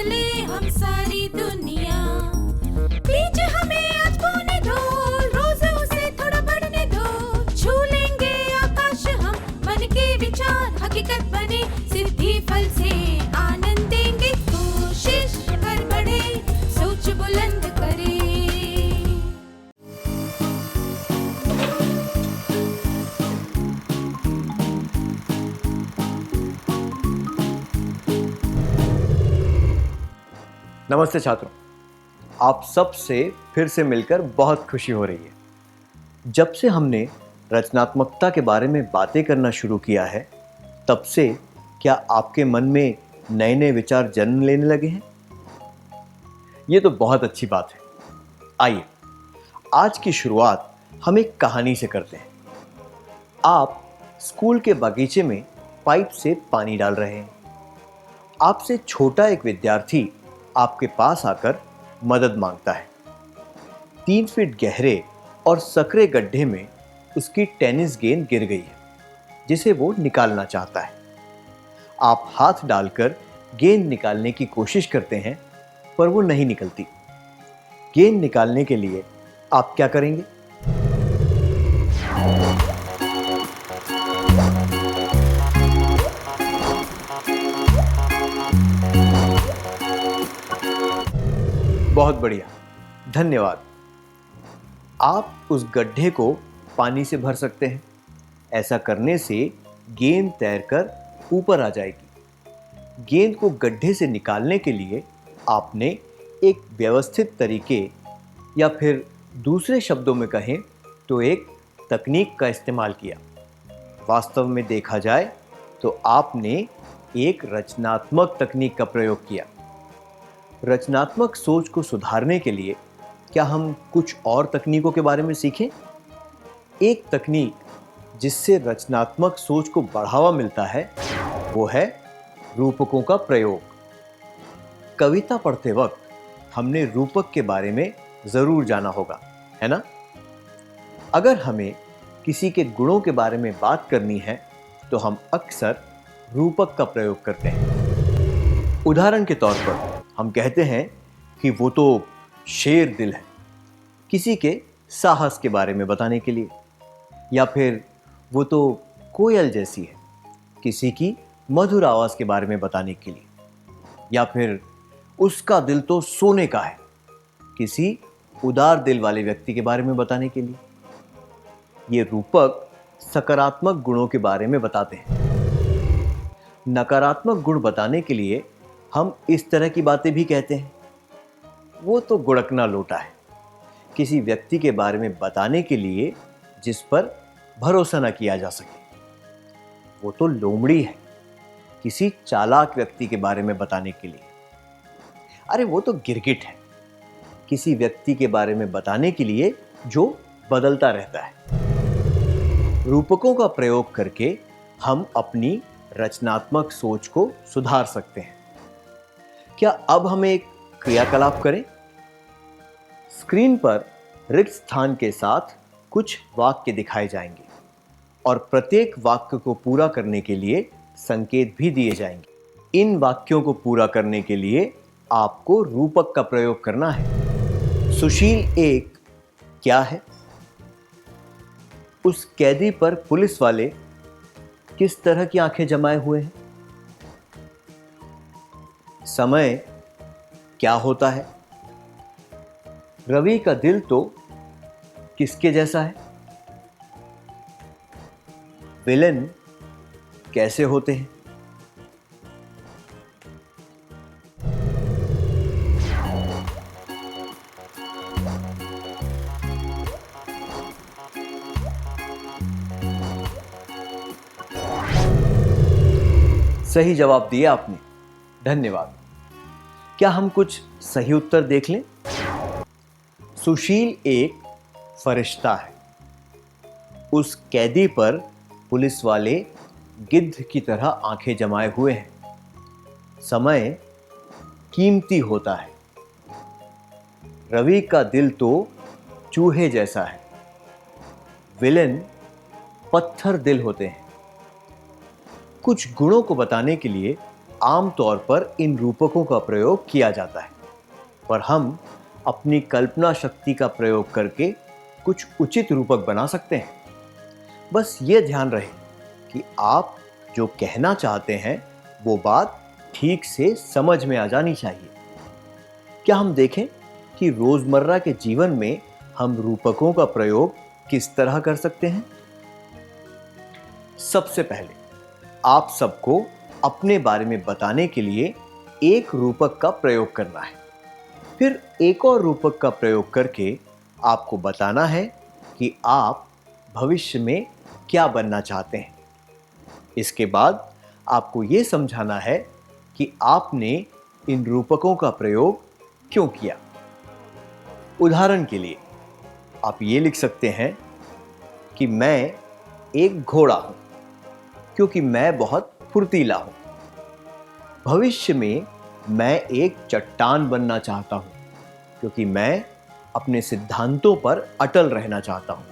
ले हम सारी दुनिया, बीच हमें आज बोने दो, रोज उसे थोड़ा बढ़ने दो, छू लेंगे आकाश हम, मन के विचार हकीकत बने, सिद्धि फल से आनंद देंगे, कोशिश कर बढ़े, सोच बुलंद करे। नमस्ते छात्रों, आप सब से फिर से मिलकर बहुत खुशी हो रही है। जब से हमने रचनात्मकता के बारे में बातें करना शुरू किया है, तब से क्या आपके मन में नए नए विचार जन्म लेने लगे हैं? ये तो बहुत अच्छी बात है। आइए, आज की शुरुआत हम एक कहानी से करते हैं। आप स्कूल के बगीचे में पाइप से पानी डाल रहे हैं। आपसे छोटा एक विद्यार्थी आपके पास आकर मदद मांगता है। 3 फीट गहरे और सकरे गड्ढे में उसकी टेनिस गेंद गिर गई है, जिसे वो निकालना चाहता है। आप हाथ डालकर गेंद निकालने की कोशिश करते हैं, पर वो नहीं निकलती। गेंद निकालने के लिए आप क्या करेंगे? बहुत बढ़िया, धन्यवाद। आप उस गड्ढे को पानी से भर सकते हैं। ऐसा करने से गेंद तैरकर ऊपर आ जाएगी। गेंद को गड्ढे से निकालने के लिए आपने एक व्यवस्थित तरीके, या फिर दूसरे शब्दों में कहें तो एक तकनीक का इस्तेमाल किया। वास्तव में देखा जाए तो आपने एक रचनात्मक तकनीक का प्रयोग किया। रचनात्मक सोच को सुधारने के लिए क्या हम कुछ और तकनीकों के बारे में सीखें? एक तकनीक जिससे रचनात्मक सोच को बढ़ावा मिलता है, वो है रूपकों का प्रयोग। कविता पढ़ते वक्त हमने रूपक के बारे में जरूर जाना होगा, है ना? अगर हमें किसी के गुणों के बारे में बात करनी है तो हम अक्सर रूपक का प्रयोग करते हैं। उदाहरण के तौर पर हम कहते हैं कि वो तो शेर दिल है, किसी के साहस के बारे में बताने के लिए, या फिर वो तो कोयल जैसी है, किसी की मधुर आवाज के बारे में बताने के लिए, या फिर उसका दिल तो सोने का है, किसी उदार दिल वाले व्यक्ति के बारे में बताने के लिए। ये रूपक सकारात्मक गुणों के बारे में बताते हैं। नकारात्मक गुण बताने के लिए हम इस तरह की बातें भी कहते हैं। वो तो गुड़कना लोटा है, किसी व्यक्ति के बारे में बताने के लिए जिस पर भरोसा न किया जा सके। वो तो लोमड़ी है, किसी चालाक व्यक्ति के बारे में बताने के लिए। अरे वो तो गिरगिट है, किसी व्यक्ति के बारे में बताने के लिए जो बदलता रहता है। रूपकों का प्रयोग करके हम अपनी रचनात्मक सोच को सुधार सकते हैं। क्या अब हम एक क्रियाकलाप करें? स्क्रीन पर रिक्त स्थान के साथ कुछ वाक्य दिखाए जाएंगे और प्रत्येक वाक्य को पूरा करने के लिए संकेत भी दिए जाएंगे। इन वाक्यों को पूरा करने के लिए आपको रूपक का प्रयोग करना है। सुशील एक क्या है? उस कैदी पर पुलिस वाले किस तरह की आंखें जमाए हुए हैं? समय क्या होता है? रवि का दिल तो किसके जैसा है? विलेन कैसे होते हैं? सही जवाब दिए आपने, धन्यवाद। क्या हम कुछ सही उत्तर देख लें? सुशील एक फरिश्ता है। उस कैदी पर पुलिस वाले गिद्ध की तरह आंखें जमाए हुए हैं। समय कीमती होता है। रवि का दिल तो चूहे जैसा है। विलेन पत्थर दिल होते हैं। कुछ गुणों को बताने के लिए आम तौर पर इन रूपकों का प्रयोग किया जाता है, पर हम अपनी कल्पना शक्ति का प्रयोग करके कुछ उचित रूपक बना सकते हैं। बस ये ध्यान रहे कि आप जो कहना चाहते हैं वो बात ठीक से समझ में आ जानी चाहिए। क्या हम देखें कि रोजमर्रा के जीवन में हम रूपकों का प्रयोग किस तरह कर सकते हैं। सबसे पहले आप सबको अपने बारे में बताने के लिए एक रूपक का प्रयोग करना है। फिर एक और रूपक का प्रयोग करके आपको बताना है कि आप भविष्य में क्या बनना चाहते हैं। इसके बाद आपको यह समझाना है कि आपने इन रूपकों का प्रयोग क्यों किया। उदाहरण के लिए आप ये लिख सकते हैं कि मैं एक घोड़ा हूं क्योंकि मैं बहुत फुर्तीला हूं। भविष्य में मैं एक चट्टान बनना चाहता हूं क्योंकि मैं अपने सिद्धांतों पर अटल रहना चाहता हूं।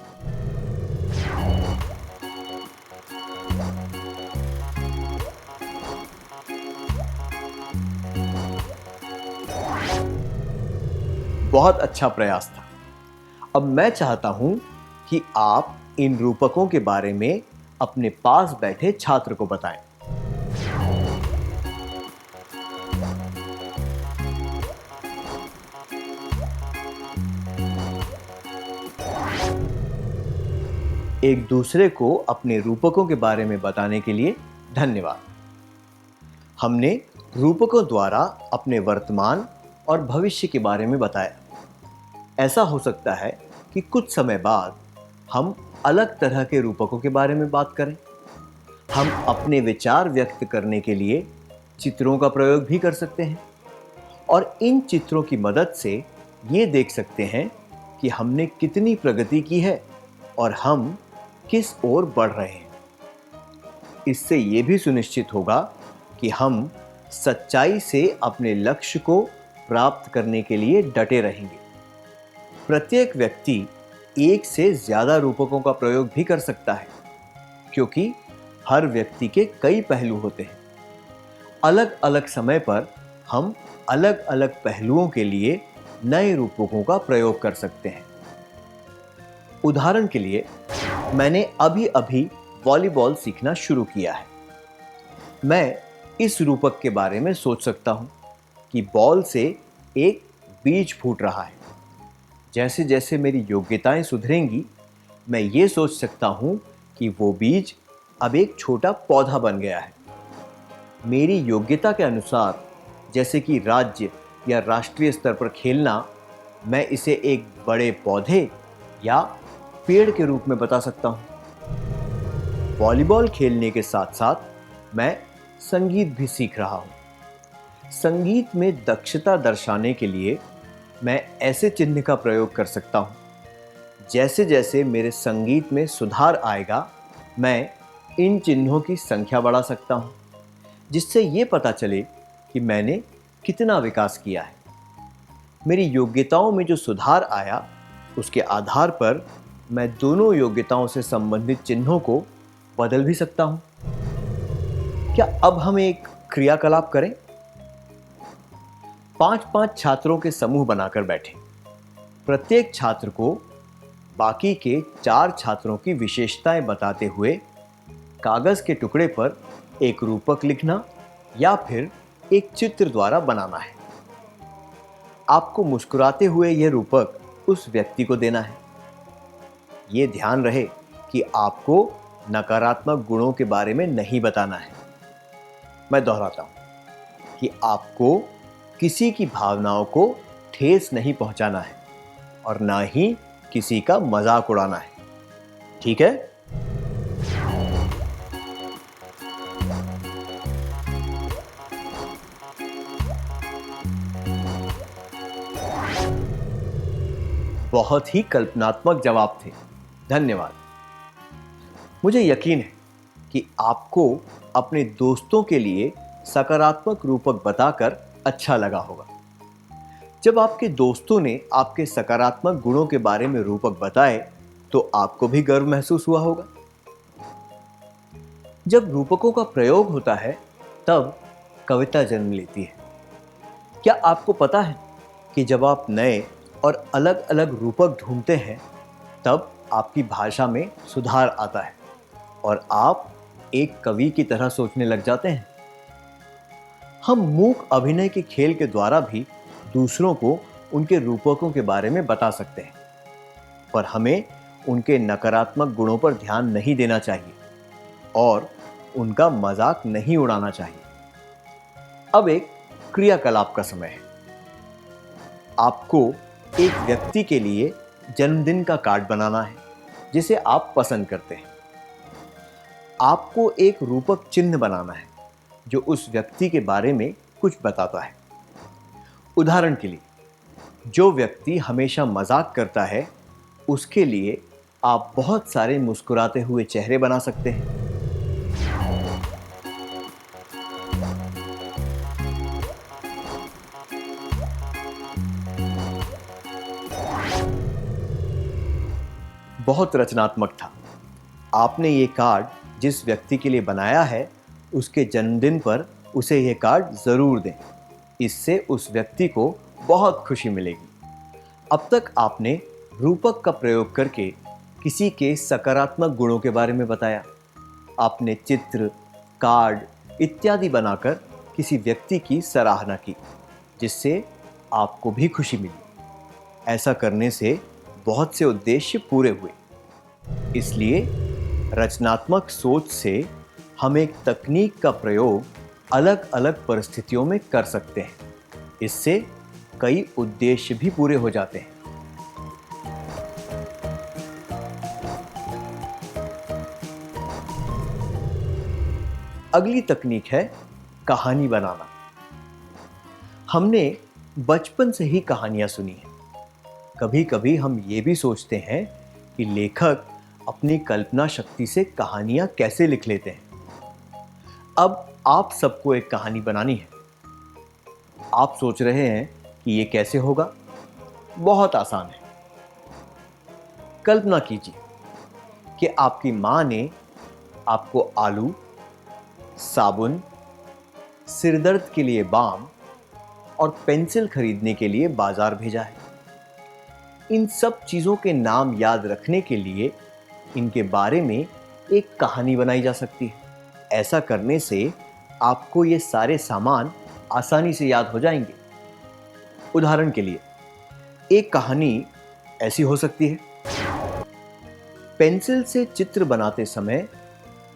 बहुत अच्छा प्रयास था। अब मैं चाहता हूं कि आप इन रूपकों के बारे में अपने पास बैठे छात्र को बताएं। एक दूसरे को अपने रूपकों के बारे में बताने के लिए धन्यवाद। हमने रूपकों द्वारा अपने वर्तमान और भविष्य के बारे में बताया। ऐसा हो सकता है कि कुछ समय बाद हम अलग तरह के रूपकों के बारे में बात करें। हम अपने विचार व्यक्त करने के लिए चित्रों का प्रयोग भी कर सकते हैं और इन चित्रों की मदद से ये देख सकते हैं कि हमने कितनी प्रगति की है और हम किस ओर बढ़ रहे हैं। इससे ये भी सुनिश्चित होगा कि हम सच्चाई से अपने लक्ष्य को प्राप्त करने के लिए डटे रहेंगे। प्रत्येक व्यक्ति एक से ज्यादा रूपकों का प्रयोग भी कर सकता है क्योंकि हर व्यक्ति के कई पहलू होते हैं। अलग अलग समय पर हम अलग अलग पहलुओं के लिए नए रूपकों का प्रयोग कर सकते हैं। उदाहरण के लिए मैंने अभी अभी वॉलीबॉल सीखना शुरू किया है। मैं इस रूपक के बारे में सोच सकता हूं कि बॉल से एक बीज फूट रहा है। जैसे जैसे मेरी योग्यताएं सुधरेंगी, मैं ये सोच सकता हूं कि वो बीज अब एक छोटा पौधा बन गया है। मेरी योग्यता के अनुसार, जैसे कि राज्य या राष्ट्रीय स्तर पर खेलना, मैं इसे एक बड़े पौधे या पेड़ के रूप में बता सकता हूं। वॉलीबॉल खेलने के साथ साथ मैं संगीत भी सीख रहा हूं। संगीत में दक्षता दर्शाने के लिए मैं ऐसे चिन्ह का प्रयोग कर सकता हूं। जैसे जैसे मेरे संगीत में सुधार आएगा, मैं इन चिन्हों की संख्या बढ़ा सकता हूं, जिससे ये पता चले कि मैंने कितना विकास किया है। मेरी योग्यताओं में जो सुधार आया, उसके आधार पर मैं दोनों योग्यताओं से संबंधित चिन्हों को बदल भी सकता हूं। क्या अब हम एक क्रियाकलाप करें? 5-5 छात्रों के समूह बनाकर बैठे। प्रत्येक छात्र को बाकी के 4 छात्रों की विशेषताएं बताते हुए कागज के टुकड़े पर एक रूपक लिखना या फिर एक चित्र द्वारा बनाना है। आपको मुस्कुराते हुए यह रूपक उस व्यक्ति को देना है। ये ध्यान रहे कि आपको नकारात्मक गुणों के बारे में नहीं बताना है। मैं दोहराता हूं कि आपको किसी की भावनाओं को ठेस नहीं पहुंचाना है और ना ही किसी का मजाक उड़ाना है। ठीक है? बहुत ही कल्पनात्मक जवाब थे। धन्यवाद। मुझे यकीन है कि आपको अपने दोस्तों के लिए सकारात्मक रूपक बताकर अच्छा लगा होगा। जब आपके दोस्तों ने आपके सकारात्मक गुणों के बारे में रूपक बताए तो आपको भी गर्व महसूस हुआ होगा। जब रूपकों का प्रयोग होता है तब कविता जन्म लेती है। क्या आपको पता है कि जब आप नए और अलग अलग रूपक ढूंढते हैं तब आपकी भाषा में सुधार आता है और आप एक कवि की तरह सोचने लग जाते हैं। हम मूक अभिनय के खेल के द्वारा भी दूसरों को उनके रूपकों के बारे में बता सकते हैं, पर हमें उनके नकारात्मक गुणों पर ध्यान नहीं देना चाहिए और उनका मजाक नहीं उड़ाना चाहिए। अब एक क्रियाकलाप का समय है। आपको एक व्यक्ति के लिए जन्मदिन का कार्ड बनाना है जिसे आप पसंद करते हैं। आपको एक रूपक चिन्ह बनाना है जो उस व्यक्ति के बारे में कुछ बताता है। उदाहरण के लिए, जो व्यक्ति हमेशा मजाक करता है उसके लिए आप बहुत सारे मुस्कुराते हुए चेहरे बना सकते हैं। बहुत रचनात्मक था। आपने ये कार्ड जिस व्यक्ति के लिए बनाया है उसके जन्मदिन पर उसे ये कार्ड ज़रूर दें। इससे उस व्यक्ति को बहुत खुशी मिलेगी। अब तक आपने रूपक का प्रयोग करके किसी के सकारात्मक गुणों के बारे में बताया। आपने चित्र, कार्ड इत्यादि बनाकर किसी व्यक्ति की सराहना की जिससे आपको भी खुशी मिली। ऐसा करने से बहुत से उद्देश्य पूरे हुए। इसलिए रचनात्मक सोच से हम एक तकनीक का प्रयोग अलग अलग परिस्थितियों में कर सकते हैं। इससे कई उद्देश्य भी पूरे हो जाते हैं। अगली तकनीक है कहानी बनाना। हमने बचपन से ही कहानियां सुनी हैं। कभी कभी हम ये भी सोचते हैं कि लेखक अपनी कल्पना शक्ति से कहानियां कैसे लिख लेते हैं। अब आप सबको एक कहानी बनानी है। आप सोच रहे हैं कि ये कैसे होगा? बहुत आसान है। कल्पना कीजिए कि आपकी मां ने आपको आलू, साबुन, सिरदर्द के लिए बाम और पेंसिल खरीदने के लिए बाजार भेजा है। इन सब चीज़ों के नाम याद रखने के लिए इनके बारे में एक कहानी बनाई जा सकती है। ऐसा करने से आपको ये सारे सामान आसानी से याद हो जाएंगे। उदाहरण के लिए एक कहानी ऐसी हो सकती है। पेंसिल से चित्र बनाते समय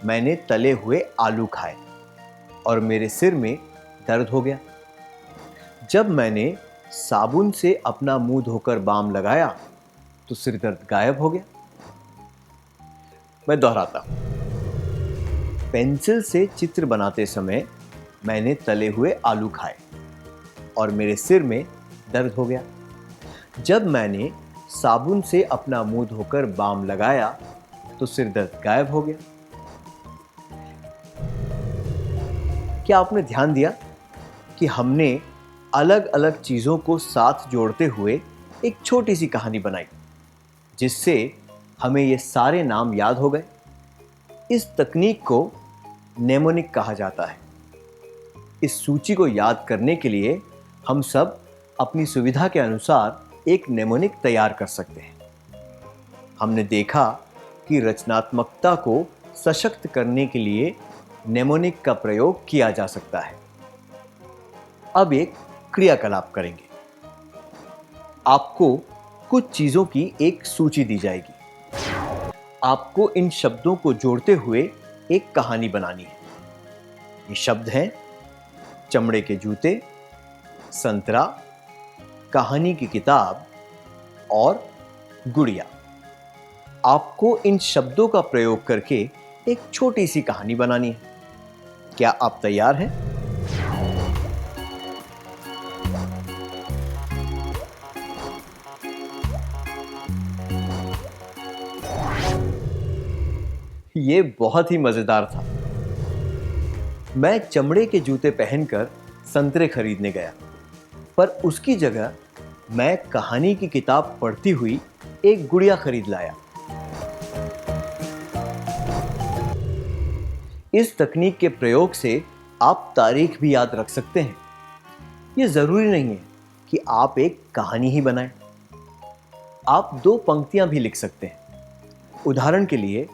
मैंने तले हुए आलू खाए और मेरे सिर में दर्द हो गया। जब मैंने साबुन से अपना मुंह धोकर बाम लगाया तो सिर दर्द गायब हो गया। मैं दोहराता हूं। पेंसिल से चित्र बनाते समय मैंने तले हुए आलू खाए और मेरे सिर में दर्द हो गया। जब मैंने साबुन से अपना मुंह धोकर बाम लगाया तो सिर दर्द गायब हो गया। क्या आपने ध्यान दिया कि हमने अलग अलग चीज़ों को साथ जोड़ते हुए एक छोटी सी कहानी बनाई जिससे हमें ये सारे नाम याद हो गए। इस तकनीक को नेमोनिक कहा जाता है। इस सूची को याद करने के लिए हम सब अपनी सुविधा के अनुसार एक नेमोनिक तैयार कर सकते हैं। हमने देखा कि रचनात्मकता को सशक्त करने के लिए नेमोनिक का प्रयोग किया जा सकता है। अब एक क्रियाकलाप करेंगे। आपको कुछ चीज़ों की एक सूची दी जाएगी। आपको इन शब्दों को जोड़ते हुए एक कहानी बनानी है। ये शब्द हैं चमड़े के जूते, संतरा, कहानी की किताब और गुड़िया। आपको इन शब्दों का प्रयोग करके एक छोटी सी कहानी बनानी है। क्या आप तैयार हैं? ये बहुत ही मजेदार था। मैं चमड़े के जूते पहनकर संतरे खरीदने गया, पर उसकी जगह मैं कहानी की किताब पढ़ती हुई एक गुड़िया खरीद लाया। इस तकनीक के प्रयोग से आप तारीख भी याद रख सकते हैं। ये ज़रूरी नहीं है कि आप एक कहानी ही बनाएं। आप 2 पंक्तियां भी लिख सकते हैं। उदाहरण के लिए,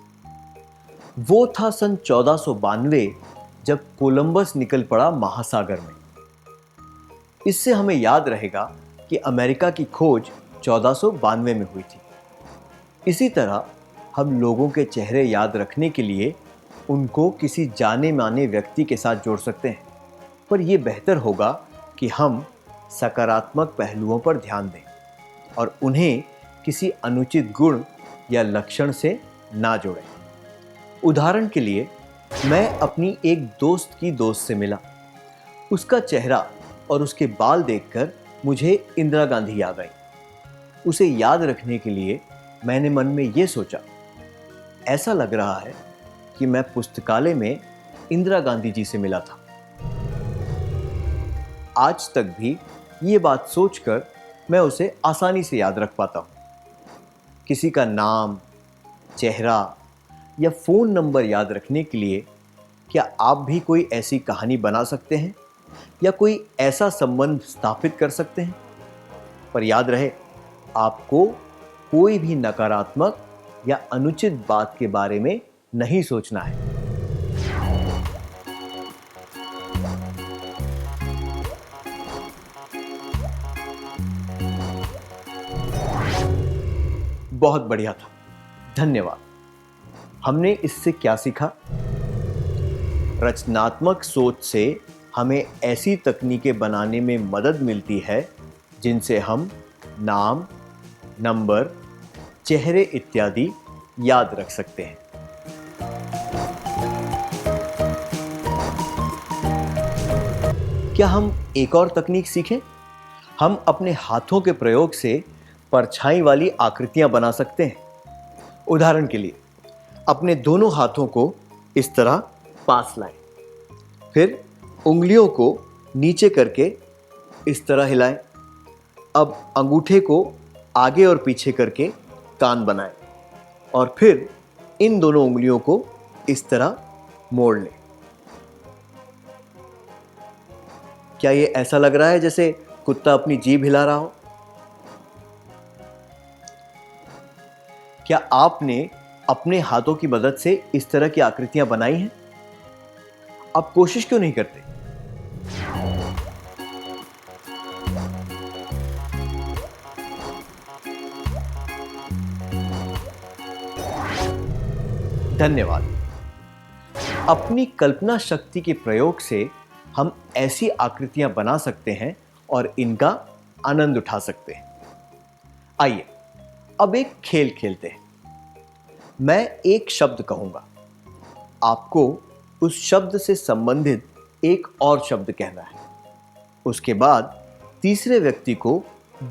वो था सन 1492 जब कोलंबस निकल पड़ा महासागर में। इससे हमें याद रहेगा कि अमेरिका की खोज 1492 में हुई थी। इसी तरह हम लोगों के चेहरे याद रखने के लिए उनको किसी जाने माने व्यक्ति के साथ जोड़ सकते हैं, पर यह बेहतर होगा कि हम सकारात्मक पहलुओं पर ध्यान दें और उन्हें किसी अनुचित गुण या लक्षण से ना जोड़ें। उदाहरण के लिए, मैं अपनी एक दोस्त की दोस्त से मिला। उसका चेहरा और उसके बाल देखकर मुझे इंदिरा गांधी याद आई। उसे याद रखने के लिए मैंने मन में ये सोचा, ऐसा लग रहा है कि मैं पुस्तकालय में इंदिरा गांधी जी से मिला था। आज तक भी ये बात सोचकर मैं उसे आसानी से याद रख पाता हूँ। किसी का नाम, चेहरा या फ़ोन नंबर याद रखने के लिए क्या आप भी कोई ऐसी कहानी बना सकते हैं या कोई ऐसा संबंध स्थापित कर सकते हैं? पर याद रहे, आपको कोई भी नकारात्मक या अनुचित बात के बारे में नहीं सोचना है। बहुत बढ़िया था, धन्यवाद। हमने इससे क्या सीखा? रचनात्मक सोच से हमें ऐसी तकनीकें बनाने में मदद मिलती है जिनसे हम नाम, नंबर, चेहरे इत्यादि याद रख सकते हैं। क्या हम एक और तकनीक सीखें? हम अपने हाथों के प्रयोग से परछाई वाली आकृतियां बना सकते हैं। उदाहरण के लिए, अपने दोनों हाथों को इस तरह पास लाएं, फिर उंगलियों को नीचे करके इस तरह हिलाएं। अब अंगूठे को आगे और पीछे करके कान बनाएं और फिर इन दोनों उंगलियों को इस तरह मोड़ लें। क्या ये ऐसा लग रहा है जैसे कुत्ता अपनी जीभ हिला रहा हो? क्या आपने अपने हाथों की मदद से इस तरह की आकृतियां बनाई हैं? आप कोशिश क्यों नहीं करते? धन्यवाद। अपनी कल्पना शक्ति के प्रयोग से हम ऐसी आकृतियां बना सकते हैं और इनका आनंद उठा सकते हैं। आइए अब एक खेल खेलते हैं। मैं एक शब्द कहूंगा, आपको उस शब्द से संबंधित एक और शब्द कहना है। उसके बाद तीसरे व्यक्ति को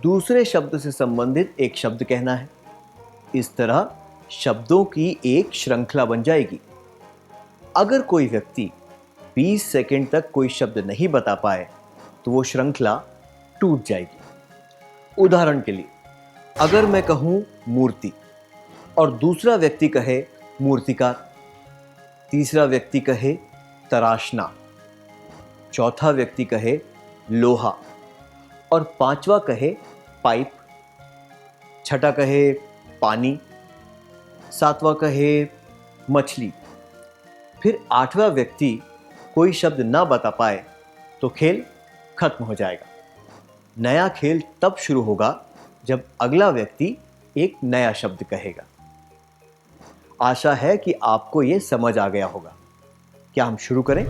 दूसरे शब्द से संबंधित एक शब्द कहना है। इस तरह शब्दों की एक श्रृंखला बन जाएगी। अगर कोई व्यक्ति 20 सेकंड तक कोई शब्द नहीं बता पाए तो वो श्रृंखला टूट जाएगी। उदाहरण के लिए, अगर मैं कहूं मूर्ति और दूसरा व्यक्ति कहे मूर्तिकार, तीसरा व्यक्ति कहे तराशना, चौथा व्यक्ति कहे लोहा और पांचवा कहे पाइप, छठा कहे पानी, सातवां कहे मछली, फिर आठवां व्यक्ति कोई शब्द ना बता पाए तो खेल खत्म हो जाएगा। नया खेल तब शुरू होगा जब अगला व्यक्ति एक नया शब्द कहेगा। आशा है कि आपको यह समझ आ गया होगा। क्या हम शुरू करें?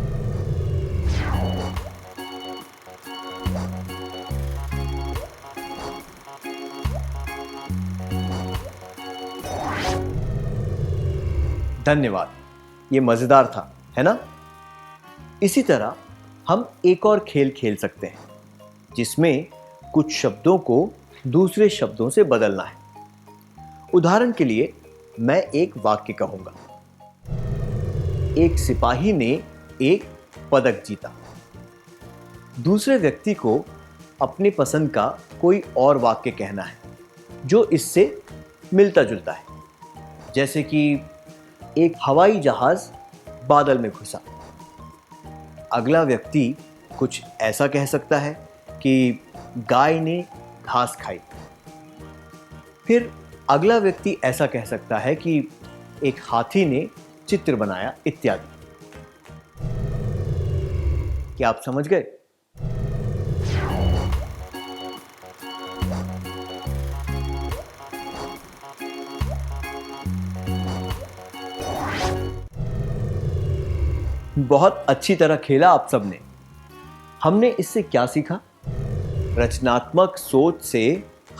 धन्यवाद, ये मजेदार था, है ना? इसी तरह हम एक और खेल खेल सकते हैं जिसमें कुछ शब्दों को दूसरे शब्दों से बदलना है। उदाहरण के लिए, मैं एक वाक्य कहूंगा, एक सिपाही ने एक पदक जीता। दूसरे व्यक्ति को अपनी पसंद का कोई और वाक्य कहना है जो इससे मिलता जुलता है, जैसे कि एक हवाई जहाज बादल में घुसा। अगला व्यक्ति कुछ ऐसा कह सकता है कि गाय ने घास खाई। फिर अगला व्यक्ति ऐसा कह सकता है कि एक हाथी ने चित्र बनाया इत्यादि। क्या आप समझ गए? बहुत अच्छी तरह खेला आप सबने। हमने इससे क्या सीखा? रचनात्मक सोच से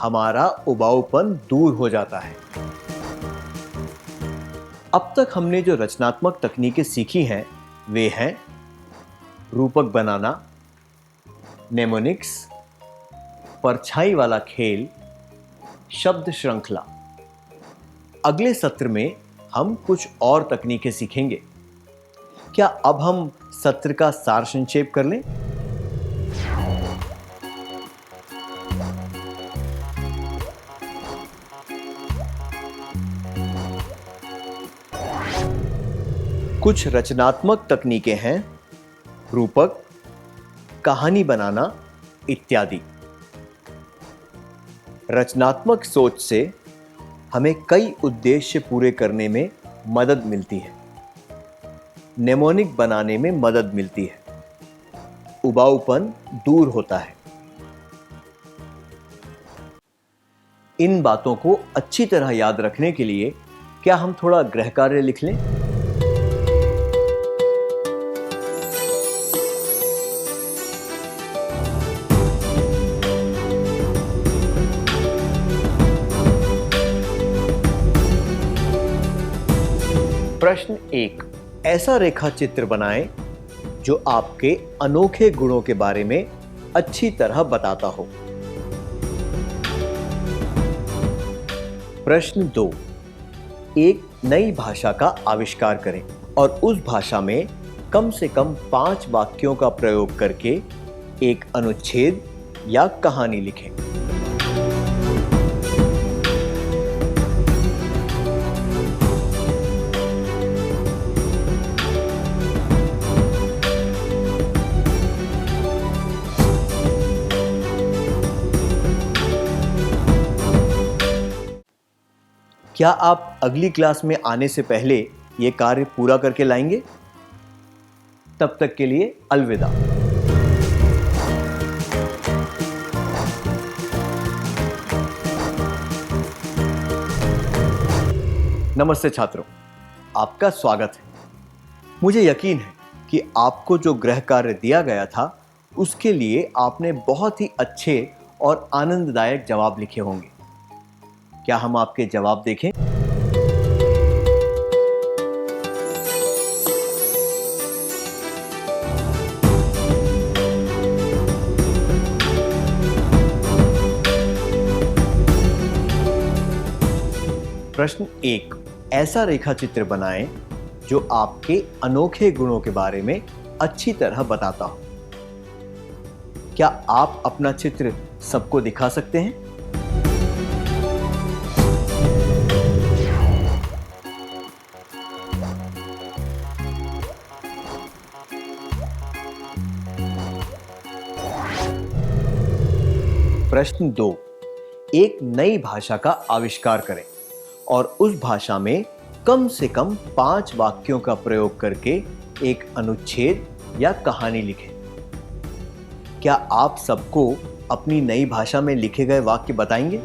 हमारा उबाऊपन दूर हो जाता है। अब तक हमने जो रचनात्मक तकनीकें सीखी हैं वे हैं रूपक बनाना, नेमोनिक्स, परछाई वाला खेल, शब्द श्रृंखला। अगले सत्र में हम कुछ और तकनीकें सीखेंगे। क्या अब हम सत्र का सार संक्षेप कर लें? कुछ रचनात्मक तकनीकें हैं रूपक, कहानी बनाना इत्यादि। रचनात्मक सोच से हमें कई उद्देश्य पूरे करने में मदद मिलती है, नेमोनिक बनाने में मदद मिलती है, उबाऊपन दूर होता है। इन बातों को अच्छी तरह याद रखने के लिए क्या हम थोड़ा गृह कार्य लिख लें? प्रश्न 1, ऐसा रेखा चित्र बनाएं जो आपके अनोखे गुणों के बारे में अच्छी तरह बताता हो। प्रश्न 2, एक नई भाषा का आविष्कार करें और उस भाषा में कम से कम 5 वाक्यों का प्रयोग करके एक अनुच्छेद या कहानी लिखें। क्या आप अगली क्लास में आने से पहले ये कार्य पूरा करके लाएंगे? तब तक के लिए अलविदा। नमस्ते छात्रों, आपका स्वागत है। मुझे यकीन है कि आपको जो गृह कार्य दिया गया था उसके लिए आपने बहुत ही अच्छे और आनंददायक जवाब लिखे होंगे। क्या हम आपके जवाब देखें? प्रश्न 1, ऐसा रेखा चित्र बनाएं जो आपके अनोखे गुणों के बारे में अच्छी तरह बताता हो। क्या आप अपना चित्र सबको दिखा सकते हैं? प्रश्न 2, एक नई भाषा का आविष्कार करें और उस भाषा में कम से कम 5 वाक्यों का प्रयोग करके एक अनुच्छेद या कहानी लिखें। क्या आप सबको अपनी नई भाषा में लिखे गए वाक्य बताएंगे?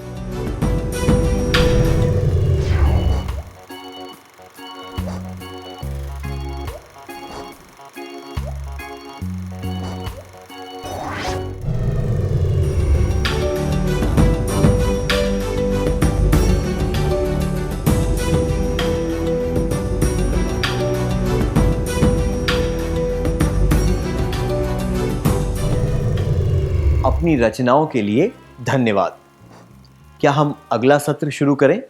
अपनी रचनाओं के लिए धन्यवाद। क्या हम अगला सत्र शुरू करें?